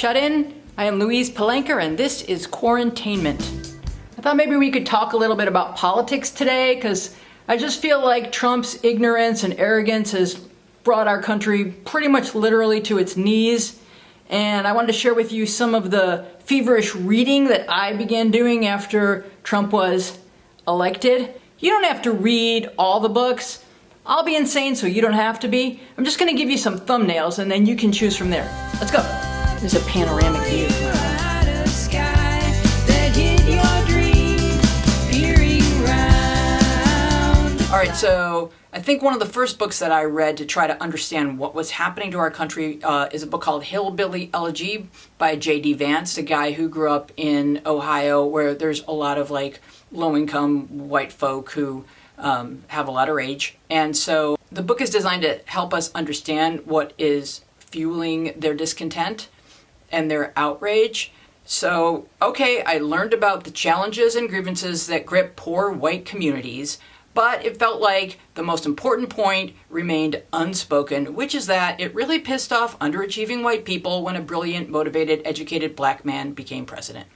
shut-in. I am Louise Palenker, and this is Quarantainment. I thought maybe we could talk a little bit about politics today, because I just feel like Trump's ignorance and arrogance has brought our country pretty much literally to its knees. And I wanted to share with you some of the feverish reading that I began doing after Trump was elected. You don't have to read all the books. I'll be insane, so you don't have to be. I'm just going to give you some thumbnails, and then you can choose from there. Let's go. There's a panoramic view. Alright, so I think one of the first books that I read to try to understand what was happening to our country is a book called Hillbilly, Elegy by J.D. Vance, a guy who grew up in Ohio where there's a lot of like low-income white folk who have a lot of rage. And so the book is designed to help us understand what is fueling their discontent and their outrage. So, okay, I learned about the challenges and grievances that grip poor white communities, but it felt like the most important point remained unspoken, which is that it really pissed off underachieving white people when a brilliant, motivated, educated black man became president.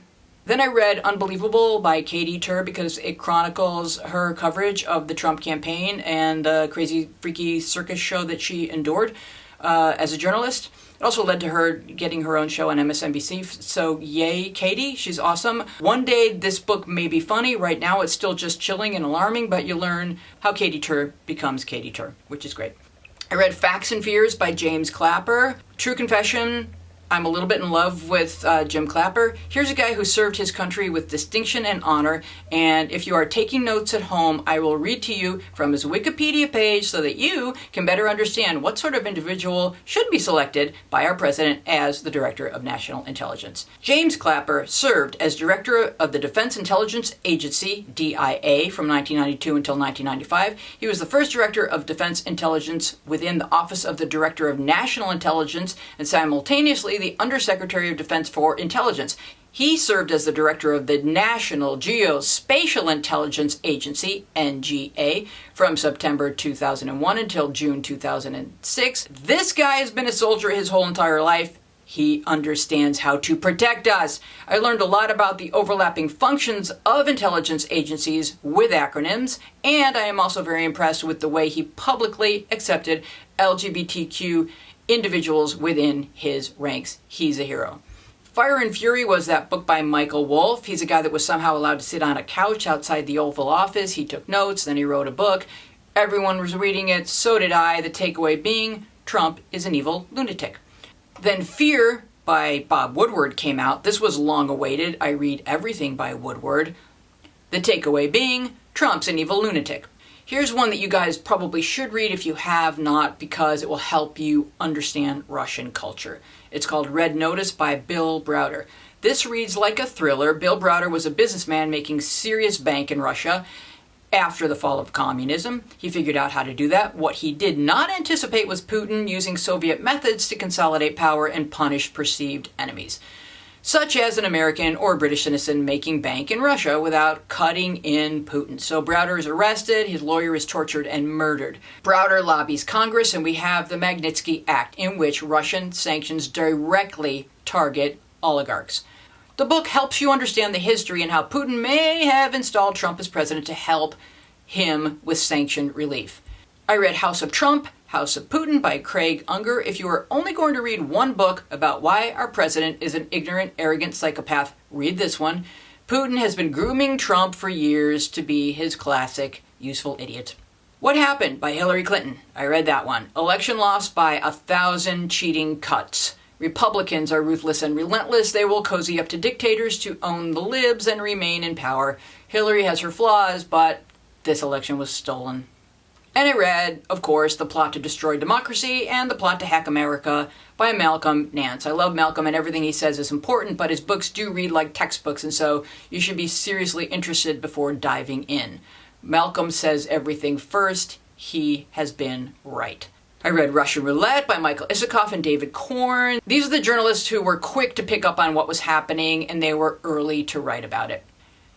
Then I read Unbelievable by Katy Tur because it chronicles her coverage of the Trump campaign and the crazy, freaky circus show that she endured as a journalist. It also led to her getting her own show on MSNBC, so yay, Katy, she's awesome. One day this book may be funny, right now it's still just chilling and alarming, but you learn how Katy Tur becomes Katy Tur, which is great. I read Facts and Fears by James Clapper. True confession, I'm a little bit in love with Jim Clapper. Here's a guy who served his country with distinction and honor, and if you are taking notes at home, I will read to you from his Wikipedia page so that you can better understand what sort of individual should be selected by our president as the Director of National Intelligence. James Clapper served as Director of the Defense Intelligence Agency, DIA, from 1992 until 1995. He was the first Director of Defense Intelligence within the Office of the Director of National Intelligence and simultaneously the Undersecretary of Defense for Intelligence. He served as the director of the National Geospatial Intelligence Agency, NGA, from September 2001 until June 2006. This guy has been a soldier his whole entire life. He understands how to protect us. I learned a lot about the overlapping functions of intelligence agencies with acronyms, and I am also very impressed with the way he publicly accepted LGBTQ individuals within his ranks. He's a hero. Fire and Fury was that book by Michael Wolff. He's a guy that was somehow allowed to sit on a couch outside the Oval Office. He took notes, then he wrote a book. Everyone was reading it, so did I. The takeaway being, Trump is an evil lunatic. Then Fear by Bob Woodward came out. This was long awaited. I read everything by Woodward. The takeaway being, Trump's an evil lunatic. Here's one that you guys probably should read if you have not, because it will help you understand Russian culture. It's called Red Notice by Bill Browder. This reads like a thriller. Bill Browder was a businessman making serious bank in Russia after the fall of communism. He figured out how to do that. What he did not anticipate was Putin using Soviet methods to consolidate power and punish perceived enemies, such as an American or British citizen making bank in Russia without cutting in Putin. So Browder is arrested, his lawyer is tortured and murdered. Browder lobbies Congress, and we have the Magnitsky Act, in which Russian sanctions directly target oligarchs. The book helps you understand the history and how Putin may have installed Trump as president to help him with sanction relief. I read House of Trump, House of Putin by Craig Unger. If you are only going to read one book about why our president is an ignorant, arrogant psychopath, read this one. Putin has been grooming Trump for years to be his classic useful idiot. What Happened by Hilary Clinton. I read that one. Election lost by 1,000 cheating cuts. Republicans are ruthless and relentless. They will cozy up to dictators to own the libs and remain in power. Hillary has her flaws, but this election was stolen. And I read, of course, The Plot to Destroy Democracy and The Plot to Hack America by Malcolm Nance. I love Malcolm and everything he says is important, but his books do read like textbooks, and so you should be seriously interested before diving in. Malcolm says everything first. He has been right. I read Russian Roulette by Michael Isikoff and David Korn. These are the journalists who were quick to pick up on what was happening, and they were early to write about it.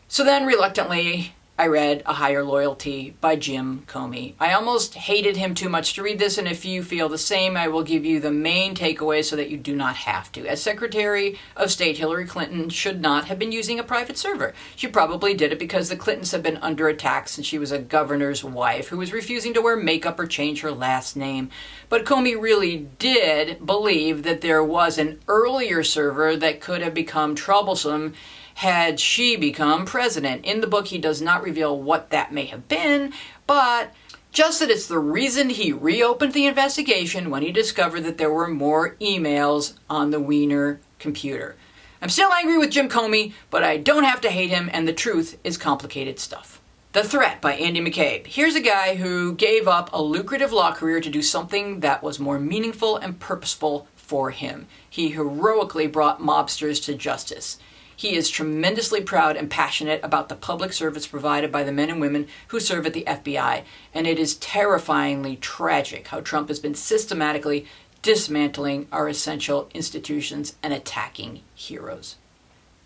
So then, reluctantly, I read A Higher Loyalty by Jim Comey. I almost hated him too much to read this, and if you feel the same, I will give you the main takeaway so that you do not have to. As Secretary of State, Hillary Clinton should not have been using a private server. She probably did it because the Clintons have been under attack since she was a governor's wife who was refusing to wear makeup or change her last name. But Comey really did believe that there was an earlier server that could have become troublesome had she become president. In the book, he does not reveal what that may have been, but just that it's the reason he reopened the investigation when he discovered that there were more emails on the Wiener computer. I'm still angry with Jim Comey, but I don't have to hate him, and the truth is complicated stuff. The Threat by Andy McCabe. Here's a guy who gave up a lucrative law career to do something that was more meaningful and purposeful for him. He heroically brought mobsters to justice. He is tremendously proud and passionate about the public service provided by the men and women who serve at the FBI, and it is terrifyingly tragic how Trump has been systematically dismantling our essential institutions and attacking heroes.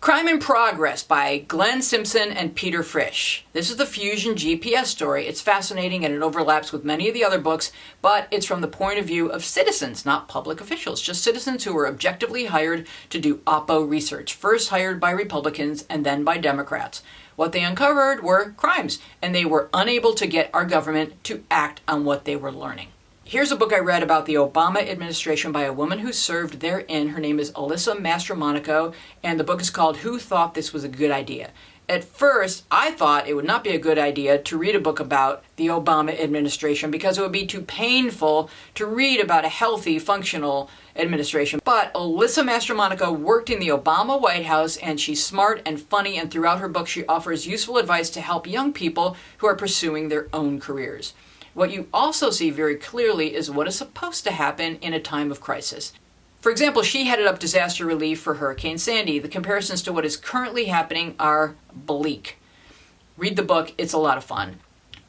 Crime in Progress by Glenn Simpson and Peter Fritsch. This is the Fusion GPS story. It's fascinating and it overlaps with many of the other books, but it's from the point of view of citizens, not public officials, just citizens who were objectively hired to do Oppo research, first hired by Republicans and then by Democrats. What they uncovered were crimes, and they were unable to get our government to act on what they were learning. Here's a book I read about the Obama administration by a woman who served therein. Her name is Alyssa Mastromonaco, and the book is called Who Thought This Was a Good Idea? At first, I thought it would not be a good idea to read a book about the Obama administration because it would be too painful to read about a healthy, functional administration. But Alyssa Mastromonaco worked in the Obama White House, and she's smart and funny, and throughout her book she offers useful advice to help young people who are pursuing their own careers. What you also see very clearly is what is supposed to happen in a time of crisis. For example, she headed up disaster relief for Hurricane Sandy. The comparisons to what is currently happening are bleak. Read the book, it's a lot of fun.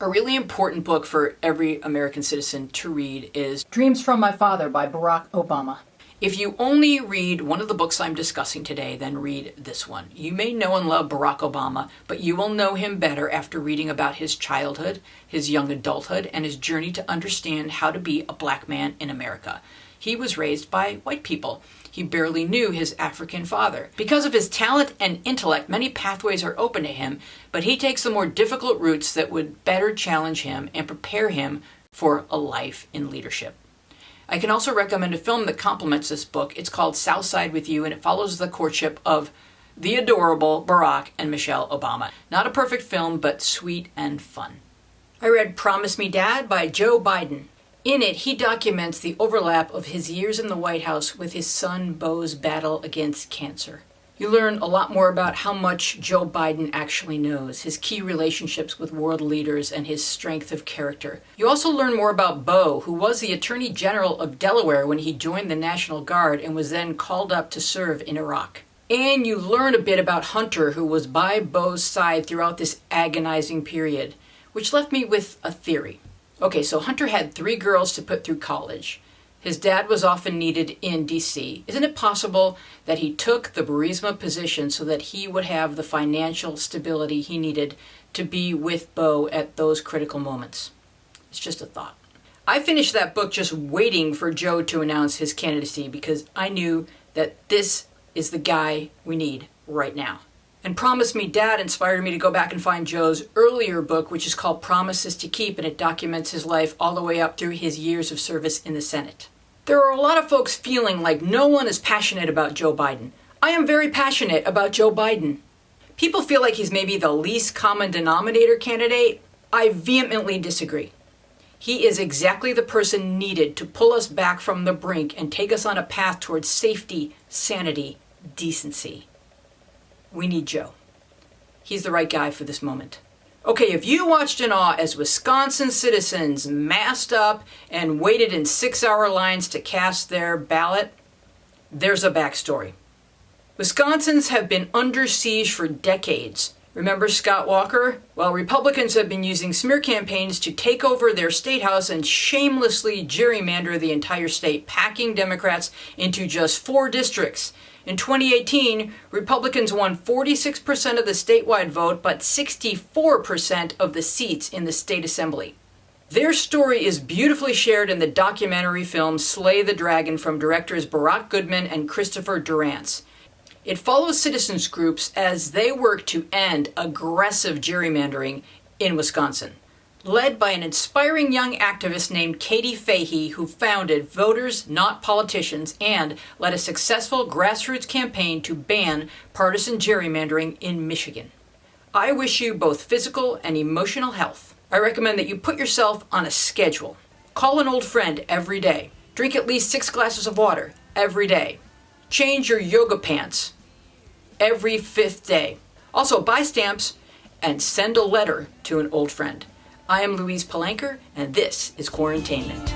A really important book for every American citizen to read is Dreams from My Father by Barack Obama. If you only read one of the books I'm discussing today, then read this one. You may know and love Barack Obama, but you will know him better after reading about his childhood, his young adulthood, and his journey to understand how to be a black man in America. He was raised by white people. He barely knew his African father. Because of his talent and intellect, many pathways are open to him, but he takes the more difficult routes that would better challenge him and prepare him for a life in leadership. I can also recommend a film that complements this book. It's called Southside With You, and it follows the courtship of the adorable Barack and Michelle Obama. Not a perfect film, but sweet and fun. I read Promise Me Dad by Joe Biden. In it, he documents the overlap of his years in the White House with his son Beau's battle against cancer. You learn a lot more about how much Joe Biden actually knows, his key relationships with world leaders, and his strength of character. You also learn more about Beau, who was the Attorney General of Delaware when he joined the National Guard and was then called up to serve in Iraq. And you learn a bit about Hunter, who was by Beau's side throughout this agonizing period, which left me with a theory. Okay, so Hunter had 3 girls to put through college. His dad was often needed in D.C. Isn't it possible that he took the Burisma position so that he would have the financial stability he needed to be with Beau at those critical moments? It's just a thought. I finished that book just waiting for Joe to announce his candidacy because I knew that this is the guy we need right now. And Promise Me Dad inspired me to go back and find Joe's earlier book, which is called Promises to Keep, and it documents his life all the way up through his years of service in the Senate. There are a lot of folks feeling like no one is passionate about Joe Biden. I am very passionate about Joe Biden. People feel like he's maybe the least common denominator candidate. I vehemently disagree. He is exactly the person needed to pull us back from the brink and take us on a path towards safety, sanity, decency. We need Joe. He's the right guy for this moment. Okay, if you watched in awe as Wisconsin citizens masked up and waited in 6-hour lines to cast their ballot, there's a backstory. Wisconsins have been under siege for decades. Remember Scott Walker? Well, Republicans have been using smear campaigns to take over their state house and shamelessly gerrymander the entire state, packing Democrats into just 4 districts. In 2018, Republicans won 46% of the statewide vote, but 64% of the seats in the state assembly. Their story is beautifully shared in the documentary film Slay the Dragon from directors Barack Goodman and Christopher Durance. It follows citizens groups as they work to end aggressive gerrymandering in Wisconsin. Led by an inspiring young activist named Katy Fahey, who founded Voters Not Politicians and led a successful grassroots campaign to ban partisan gerrymandering in Michigan. I wish you both physical and emotional health. I recommend that you put yourself on a schedule. Call an old friend every day. Drink at least 6 glasses of water every day. Change your yoga pants every 5th day. Also, buy stamps and send a letter to an old friend. I am Louise Palanker, and this is Quarantainment.